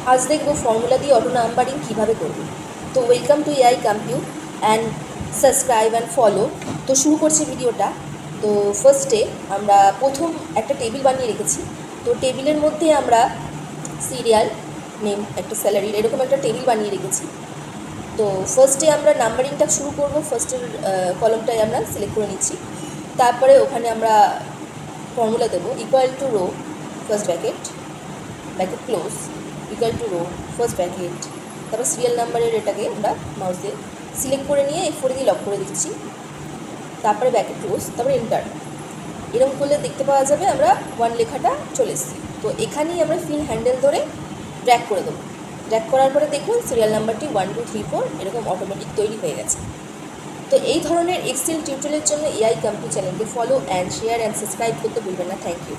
আজ দেখব ফর্মুলা দিয়ে অটো নাম্বারিং কীভাবে করব। তো welcome to AI compute and subscribe and follow. তো শুরু করছি ভিডিওটা। তো ফার্স্টে আমরা প্রথম একটা টেবিল বানিয়ে রেখেছি। তো টেবিলের মধ্যে আমরা সিরিয়াল নেম, একটা স্যালারির এরকম একটা টেবিল বানিয়ে রেখেছি। তো ফার্স্টে আমরা নাম্বারিংটা শুরু করব। ফার্স্টের কলমটায় আমরা সিলেক্ট করে নিচ্ছি। তারপরে ওখানে আমরা ফর্মুলা দেবো equal to rho first bracket close equal to rho first bracket, তারপর সিরিয়াল নাম্বারের এটাকে আমরা মাউস দিয়ে সিলেক্ট করে নিয়ে F4 দিয়ে লক করে দিচ্ছি। তারপরে ব্র্যাকেট ক্লোজ, তারপরে এন্টার। এরকম করলে দেখতে পাওয়া যাবে আমরা 1 লেখাটা চলে এসেছি। তো এখানেই আমরা ফিল হ্যান্ডেল ধরে ড্র্যাগ করে দেবো। ড্র্যাগ করার পরে দেখুন সিরিয়াল নাম্বারটি 1 2 3 4 এরকম অটোমেটিক তৈরি হয়ে গেছে। তো এই ধরনের এক্সেল টিউটোরিয়ালের জন্য এআই কম্পিউটার চ্যানেলকে follow and share and subscribe করতে ভুলবেন না। Thank you.